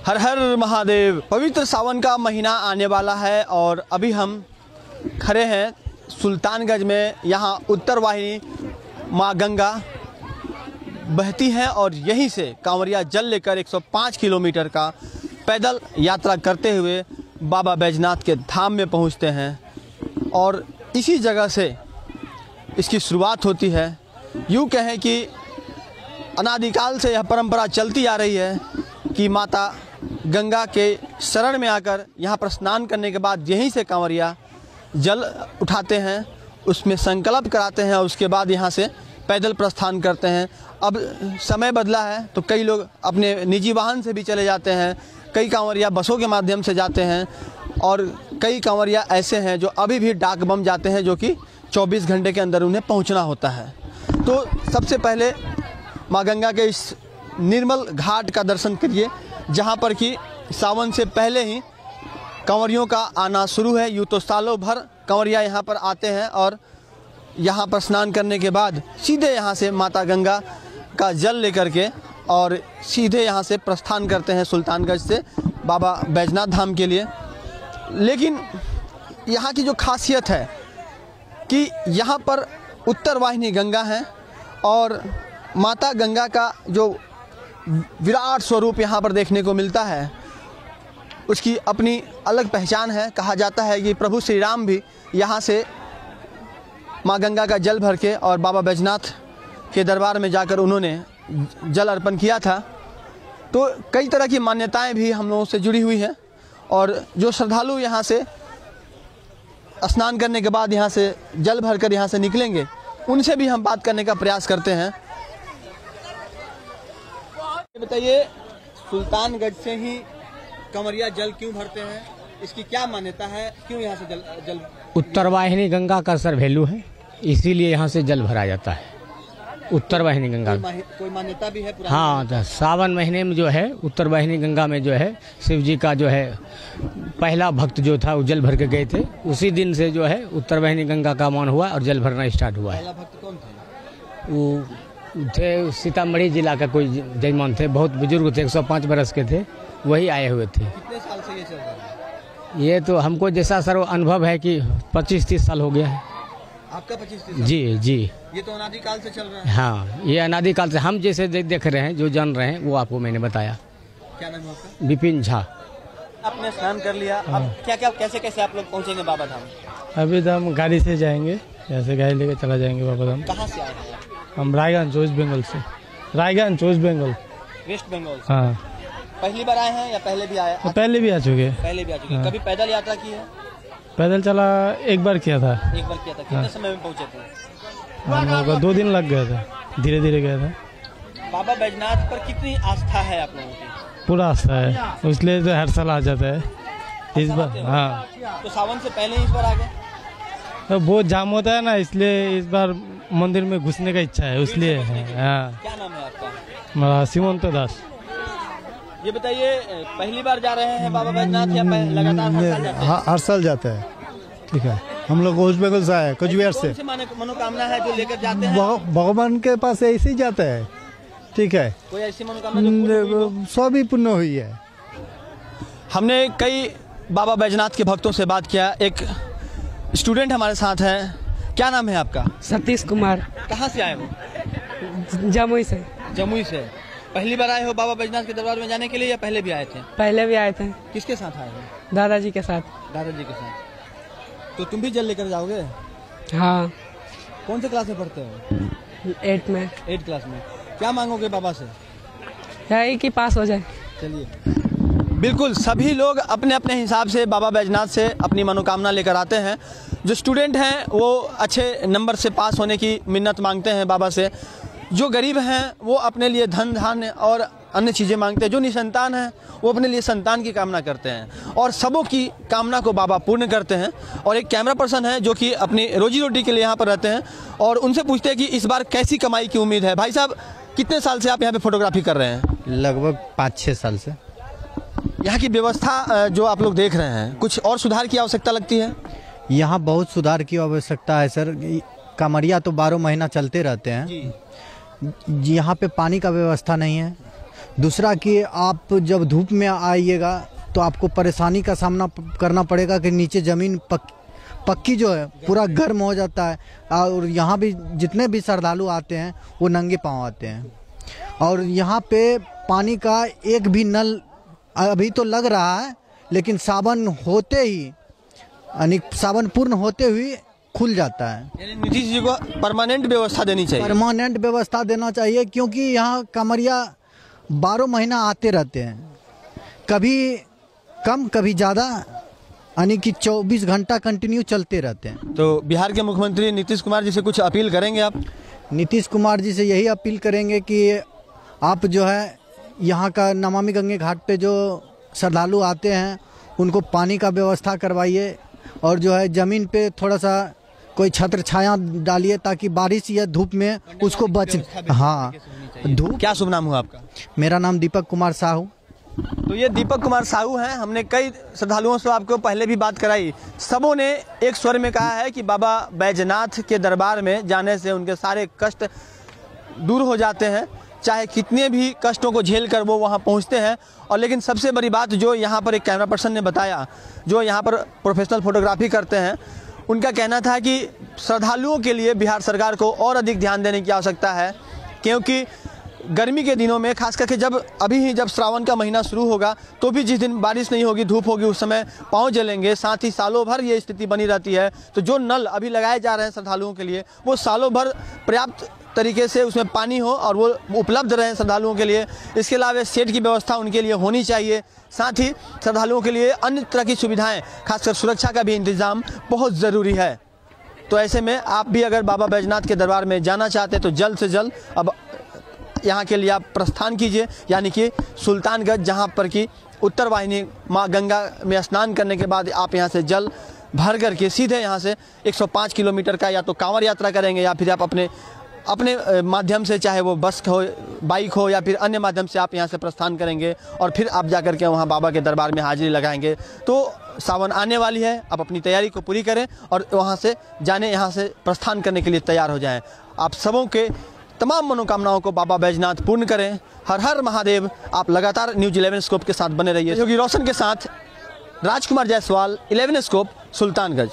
हर हर महादेव। पवित्र सावन का महीना आने वाला है और अभी हम खड़े हैं सुल्तानगंज में। यहाँ उत्तर वाहिनी माँ गंगा बहती हैं और यहीं से कांवरिया जल लेकर 105 किलोमीटर का पैदल यात्रा करते हुए बाबा बैजनाथ के धाम में पहुँचते हैं और इसी जगह से इसकी शुरुआत होती है। यूँ कहें कि अनादिकाल से यह परंपरा चलती आ रही है कि माता गंगा के शरण में आकर यहाँ पर स्नान करने के बाद यहीं से कांवरिया जल उठाते हैं, उसमें संकल्प कराते हैं और उसके बाद यहाँ से पैदल प्रस्थान करते हैं। अब समय बदला है तो कई लोग अपने निजी वाहन से भी चले जाते हैं, कई कांवरिया बसों के माध्यम से जाते हैं और कई कांवरिया ऐसे हैं जो अभी भी डाक बम जाते हैं, जो कि 24 घंटे के अंदर उन्हें पहुँचना होता है। तो सबसे पहले माँ गंगा के इस निर्मल घाट का दर्शन करिए, जहाँ पर कि सावन से पहले ही कांवरियों का आना शुरू है। यूँ तो सालों भर कांवरिया यहाँ पर आते हैं और यहाँ पर स्नान करने के बाद सीधे यहाँ से माता गंगा का जल लेकर के और सीधे यहाँ से प्रस्थान करते हैं सुल्तानगंज से बाबा बैजनाथ धाम के लिए। लेकिन यहाँ की जो खासियत है कि यहाँ पर उत्तर वाहिनी गंगा है और माता गंगा का जो विराट स्वरूप यहाँ पर देखने को मिलता है, उसकी अपनी अलग पहचान है। कहा जाता है कि प्रभु श्री राम भी यहाँ से माँ गंगा का जल भर के और बाबा बैजनाथ के दरबार में जाकर उन्होंने जल अर्पण किया था। तो कई तरह की मान्यताएं भी हम लोगों से जुड़ी हुई हैं और जो श्रद्धालु यहाँ से स्नान करने के बाद यहाँ से जल भरकर यहाँ से निकलेंगे, उनसे भी हम बात करने का प्रयास करते हैं। बताइए, सुल्तानगंज से ही कांवरिया जल क्यों भरते हैं? इसकी क्या मान्यता है? क्यों यहाँ से जल उत्तर वाहिनी गंगा का सर वैल्यू है, इसीलिए यहाँ से जल भरा जाता है। उत्तर वाहिनी गंगा कोई मान्यता भी है? हाँ, तो सावन महीने में जो है उत्तर वाहिनी गंगा में जो है शिव जी का जो है पहला भक्त जो था वो जल भर के गए थे। उसी दिन से जो है उत्तर वाहिनी गंगा का मान हुआ और जल भरना स्टार्ट हुआ है। पहला भक्त कौन थे? वो थे सीतामढ़ी जिला का कोई जजमान थे, बहुत बुजुर्ग थे, 105 बरस के थे, वही आए हुए थे। कितने साल से ये चल रहा है? ये तो हमको जैसा सर अनुभव है कि 25-30 साल हो गया है। आपका 25-30 साल? जी जी। ये तो अनादिकाल से चल रहा है। हाँ, ये अनादिकाल से हम जैसे देख रहे हैं, जो जान रहे हैं वो आपको मैंने बताया। क्या नाम है आपका? विपिन झा। आपने स्नान कर लिया, अब क्या कैसे आप लोग पहुँचेंगे बाबा धाम? अभी तो हम गाड़ी से जाएंगे, ऐसे गाड़ी लेके चला जाएंगे बाबा धाम। कहाँ से आए हैं? हम रायगंज वेस्ट बंगाल से। रायगंज वेस्ट बंगाल। वेस्ट बंगाल से? हाँ। पहली बार आए हैं या पहले भी आए? तो पहले भी आ चुके। पहले भी आ चुके। कभी पैदल यात्रा की है? पैदल चला एक बार किया था। एक बार किया था। कितने समय में पहुँचे थे? हम लोगों का 2 दिन लग गया था, धीरे धीरे गया था। बाबा बैजनाथ पर कितनी आस्था है आप लोगों की? पूरा आस्था है, इसलिए तो हर साल आ जाता है। इस बार हाँ, तो सावन से पहले इस बार आ गए? तो बहुत जाम होता है ना, इसलिए इस बार मंदिर में घुसने का इच्छा है, इसलिए। हाँ। क्या नाम है आपका? मेरा सीमंत दास। ये बताइए, पहली बार जा रहे हैं बाबा बैजनाथ या लगातार हर साल जाते हैं? हर साल जाते हैं। ठीक है, हम लोग वेस्ट बंगाल से आए, कुचबिहार से। कौन सी मनोकामना है जो लेकर जाते हैं? भगवान के पास ऐसे ही जाते हैं। ठीक है, कोई ऐसी मनोकामना? सभी पूर्ण हुई है। हमने कई बाबा बैजनाथ के भक्तों से बात किया। एक स्टूडेंट हमारे साथ हैं। क्या नाम है आपका? सतीश कुमार। कहाँ से आए हो? जमुई से। जमुई से। पहली बार आए हो बाबा बैजनाथ के दरबार में जाने के लिए या पहले भी आए थे? पहले भी आए थे। किसके साथ आए हो? दादाजी के साथ। दादाजी के साथ। तो तुम भी जल लेकर जाओगे? हाँ। कौन से क्लास में पढ़ते हो? 8 में। 8 क्लास में। क्या मांगोगे बाबा से? यही कि पास हो जाए। चलिए, बिल्कुल सभी लोग अपने अपने हिसाब से बाबा बैजनाथ से अपनी मनोकामना लेकर आते हैं। जो स्टूडेंट हैं वो अच्छे नंबर से पास होने की मिन्नत मांगते हैं बाबा से। जो गरीब हैं वो अपने लिए धन धान्य और अन्य चीज़ें मांगते हैं। जो निसंतान हैं वो अपने लिए संतान की कामना करते हैं और सबों की कामना को बाबा पूर्ण करते हैं। और एक कैमरा पर्सन है जो कि अपनी रोजी रोटी के लिए यहाँ पर रहते हैं और उनसे पूछते हैं कि इस बार कैसी कमाई की उम्मीद है। भाई साहब, कितने साल से आप यहाँ पे फोटोग्राफी कर रहे हैं? लगभग 5-6 साल से। यहाँ की व्यवस्था जो आप लोग देख रहे हैं, कुछ और सुधार की आवश्यकता लगती है? यहाँ बहुत सुधार की आवश्यकता है सर। कांवरिया तो 12 महीना चलते रहते हैं। यहाँ पे पानी का व्यवस्था नहीं है, दूसरा कि आप जब धूप में आइएगा तो आपको परेशानी का सामना करना पड़ेगा कि नीचे ज़मीन पक्की जो है पूरा गर्म हो जाता है। और यहाँ भी जितने भी श्रद्धालु आते हैं वो नंगे पाँव आते हैं। और यहाँ पे पानी का एक भी नल अभी तो लग रहा है, लेकिन सावन होते ही यानी सावन पूर्ण होते हुए खुल जाता है। यानी नीतीश जी को परमानेंट व्यवस्था देनी चाहिए। परमानेंट व्यवस्था देना चाहिए, क्योंकि यहाँ कांवरिया 12 महीना आते रहते हैं, कभी कम कभी ज़्यादा, यानी कि 24 घंटा कंटिन्यू चलते रहते हैं। तो बिहार के मुख्यमंत्री नीतीश कुमार जी से कुछ अपील करेंगे आप? नीतीश कुमार जी से यही अपील करेंगे कि आप जो है यहाँ का नमामि गंगे घाट पे जो श्रद्धालु आते हैं उनको पानी का व्यवस्था करवाइए, और जो है ज़मीन पे थोड़ा सा कोई छत्र छाया डालिए ताकि बारिश या धूप में उसको बच। हाँ, धूप। क्या शुभ नाम हुआ आपका? मेरा नाम दीपक कुमार साहू। तो ये दीपक कुमार साहू हैं। हमने कई श्रद्धालुओं से आपको पहले भी बात कराई, सबों ने एक स्वर में कहा है कि बाबा बैजनाथ के दरबार में जाने से उनके सारे कष्ट दूर हो जाते हैं, चाहे कितने भी कष्टों को झेल कर वो वहाँ पहुँचते हैं। और लेकिन सबसे बड़ी बात जो यहाँ पर एक कैमरा पर्सन ने बताया, जो यहाँ पर प्रोफेशनल फोटोग्राफी करते हैं, उनका कहना था कि श्रद्धालुओं के लिए बिहार सरकार को और अधिक ध्यान देने की आवश्यकता है, क्योंकि गर्मी के दिनों में खास करके जब श्रावण का महीना शुरू होगा तो भी जिस दिन बारिश नहीं होगी, धूप होगी, उस समय पाँव जलेंगे। साथ ही सालों भर ये स्थिति बनी रहती है। तो जो नल अभी लगाए जा रहे हैं श्रद्धालुओं के लिए, वो सालों भर पर्याप्त तरीके से उसमें पानी हो और वो उपलब्ध रहे श्रद्धालुओं के लिए। इसके अलावा शेड की व्यवस्था उनके लिए होनी चाहिए। साथ ही श्रद्धालुओं के लिए अन्य तरह की सुविधाएं, खासकर सुरक्षा का भी इंतजाम बहुत ज़रूरी है। तो ऐसे में आप भी अगर बाबा बैजनाथ के दरबार में जाना चाहते हैं तो जल्द से जल्द अब यहाँ के लिए आप प्रस्थान कीजिए, यानी कि सुल्तानगंज, जहाँ पर कि उत्तर वाहिनी माँ गंगा में स्नान करने के बाद आप यहाँ से जल भर करके सीधे यहाँ से 105 किलोमीटर का या तो कांवड़ यात्रा करेंगे, या फिर आप अपने माध्यम से, चाहे वो बस हो, बाइक हो, या फिर अन्य माध्यम से आप यहाँ से प्रस्थान करेंगे और फिर आप जा कर के वहाँ बाबा के दरबार में हाजिरी लगाएंगे। तो सावन आने वाली है, आप अपनी तैयारी को पूरी करें और वहाँ से यहाँ से प्रस्थान करने के लिए तैयार हो जाएं। आप सबों के तमाम मनोकामनाओं को बाबा बैजनाथ पूर्ण करें। हर हर महादेव। आप लगातार न्यूज़ 11 स्कोप के साथ बने रहिए। योगी रोशन के साथ राजकुमार जायसवाल, 11 स्कोप, सुल्तानगंज।